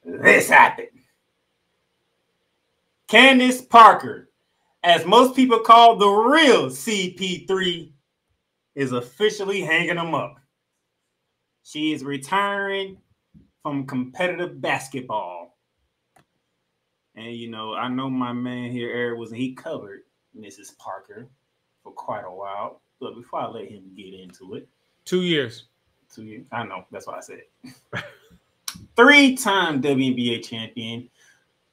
this happened. Candace Parker, as most people call the real CP3, is officially hanging them up. She is retiring from competitive basketball. And, you know, I know my man here, Eric, he covered Mrs. Parker for quite a while. But before I let him get into it. 2 years. 2 years. I know. That's why I said it. 3-time WNBA champion.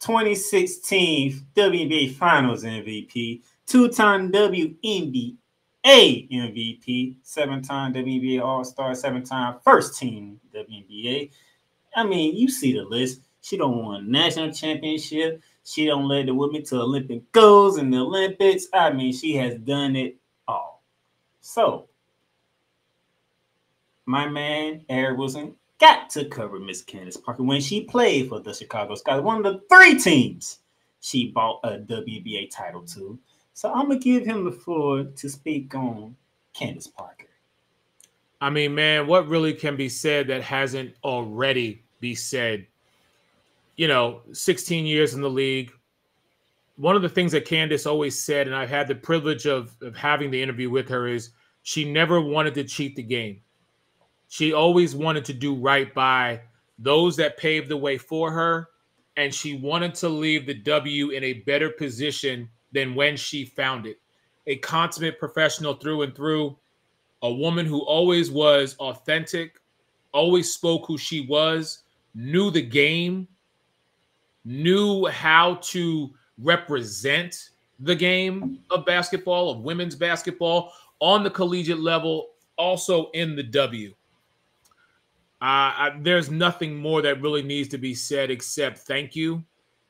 2016 WNBA Finals MVP. 2-time WNBA MVP. 7-time WNBA All-Star. 7-time first team WNBA. I mean, you see the list. She don't win a national championship. She don't let the women to Olympic goals in the Olympics. I mean, she has done it all. So, my man, Eric Wilson, got to cover Miss Candace Parker when she played for the Chicago Sky, one of the 3 teams she bought a WNBA title to. So, I'm going to give him the floor to speak on Candace Parker. I mean, man, what really can be said that hasn't already be said? You know, 16 years in the league. One of the things that Candace always said, and I've had the privilege of having the interview with her, is she never wanted to cheat the game. She always wanted to do right by those that paved the way for her, and she wanted to leave the W in a better position than when she found it. A consummate professional through and through, a woman who always was authentic, always spoke who she was, knew the game, knew how to represent the game of basketball, of women's basketball, on the collegiate level, also in the W. There's nothing more that really needs to be said except thank you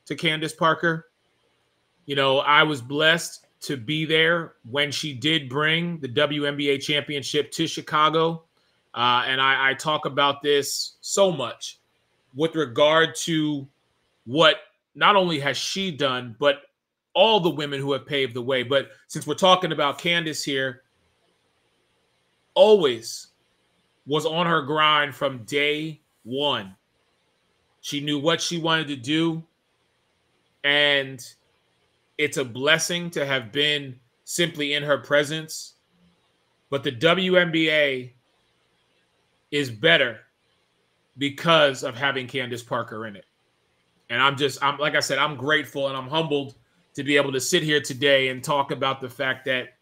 to Candace Parker. You know, I was blessed to be there when she did bring the WNBA championship to Chicago. And I talk about this so much with regard to what not only has she done, but all the women who have paved the way. But since we're talking about Candace here, always was on her grind from day one. She knew what she wanted to do, and it's a blessing to have been simply in her presence. But the WNBA is better because of having Candace Parker in it. And I'm like I said, I'm grateful and I'm humbled to be able to sit here today and talk about the fact that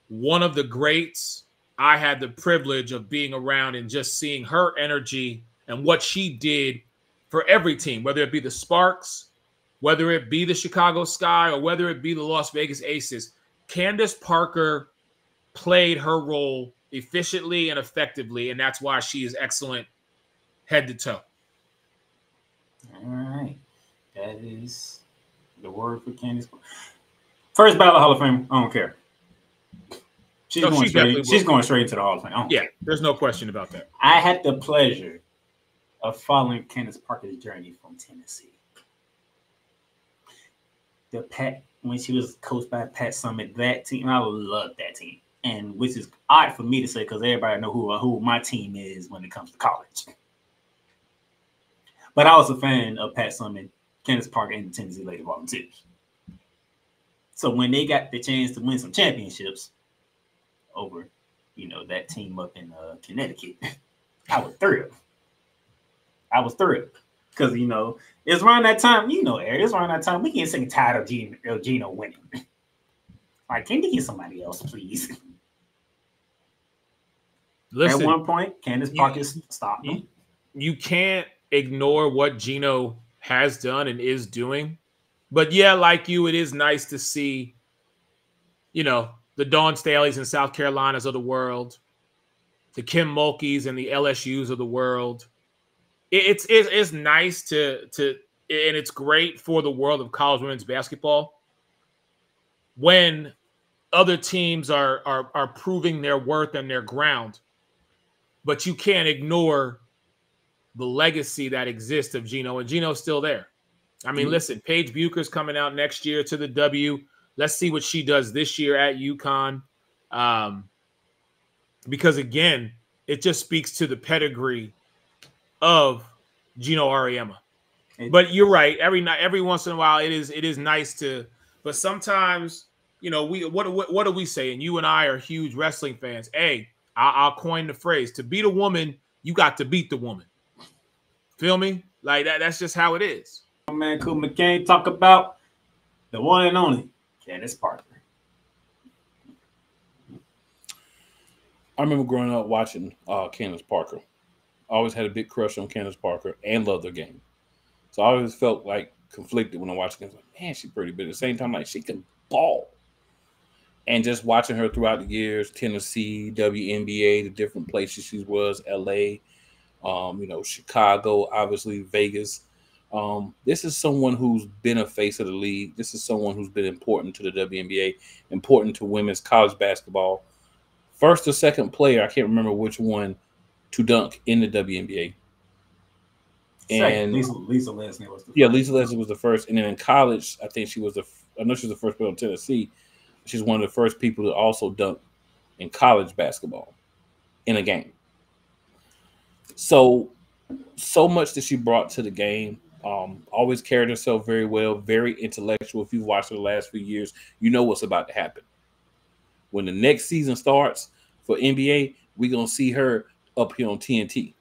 one of the greats I had the privilege of being around and just seeing her energy and what she did for every team, whether it be the Sparks, whether it be the Chicago Sky, or whether it be the Las Vegas Aces. Candace Parker played her role efficiently and effectively, and that's why she is excellent head to toe. All right. That is the word for Candace. First ballot Hall of Fame, I don't care. She's going straight into the Hall of Fame. Yeah, there's no question about that. I had the pleasure of following Candace Parker's journey from Tennessee. When she was coached by Pat Summitt, that team, I love that team. And which is odd for me to say because everybody know who my team is when it comes to college. But I was a fan of Pat Summitt, Candace Parker, and the Tennessee Lady Volunteers. So when they got the chance to win some championships over, that team up in Connecticut, I was thrilled. Because, it's around that time, Eric, it's around that time we can't sing tired of Gino winning. Like, can you get somebody else, please? Listen, at one point, Candace Parker stopped me. You can't ignore what Gino has done and is doing. But yeah, like you, it is nice to see, the Dawn Staleys and South Carolinas of the world, the Kim Mulkeys and the LSUs of the world. It's nice to and it's great for the world of college women's basketball when other teams are proving their worth and their ground. But you can't ignore the legacy that exists of Gino, and Gino's still there. I mean, listen, Paige Bucher's coming out next year to the W. Let's see what she does this year at UConn. Because, again, it just speaks to the pedigree of Gino Auriemma. But you're right. Every once in a while, it is nice to. But sometimes, what are we saying? You and I are huge wrestling fans. Hey, I'll coin the phrase: to beat a woman, you got to beat the woman. Feel me? Like that. That's just how it is. Man, Cool McCain, talk about the one and only Candace Parker. I remember growing up watching Candace Parker. I always had a big crush on Candace Parker and loved her game. So I always felt like conflicted when I watched her. Like, man, she's pretty, but at the same time, like she can ball. And just watching her throughout the years, Tennessee, WNBA, the different places she was, LA, Chicago, obviously Vegas. This is someone who's been a face of the league. This is someone who's been important to the WNBA, important to women's college basketball. First or second player, I can't remember which one, to dunk in the WNBA. And Lisa Leslie was the first. Yeah, Lisa Leslie was the first. And then in college, I think I know she was the first player on Tennessee. She's one of the first people to also dunk in college basketball in a game. So much that she brought to the game. Always carried herself very well, very intellectual. If you've watched her the last few years, you know what's about to happen. When the next season starts for NBA, we're going to see her up here on TNT,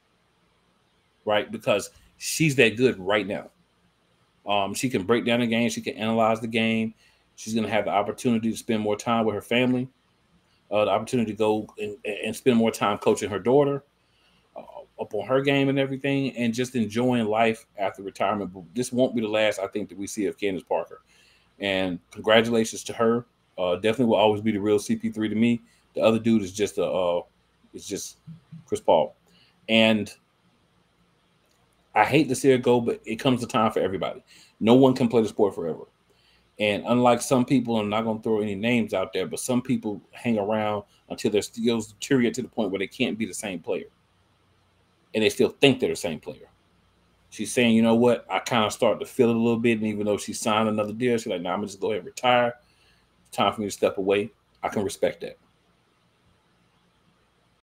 right? Because she's that good right now. She can break down the game. She can analyze the game. She's going to have the opportunity to spend more time with her family, the opportunity to go and spend more time coaching her daughter, up on her game and everything, and just enjoying life after retirement. But this won't be the last, I think, that we see of Candace Parker. And congratulations to her. Definitely will always be the real CP3 to me. The other dude is just Chris Paul. And I hate to see her go, but it comes a time for everybody. No one can play the sport forever. And unlike some people, I'm not going to throw any names out there, but some people hang around until their skills deteriorate to the point where they can't be the same player. And they still think they're the same player. She's saying, you know what? I kind of start to feel it a little bit. And even though she signed another deal, she's like, nah, I'm going to just go ahead and retire. It's time for me to step away. I can respect that.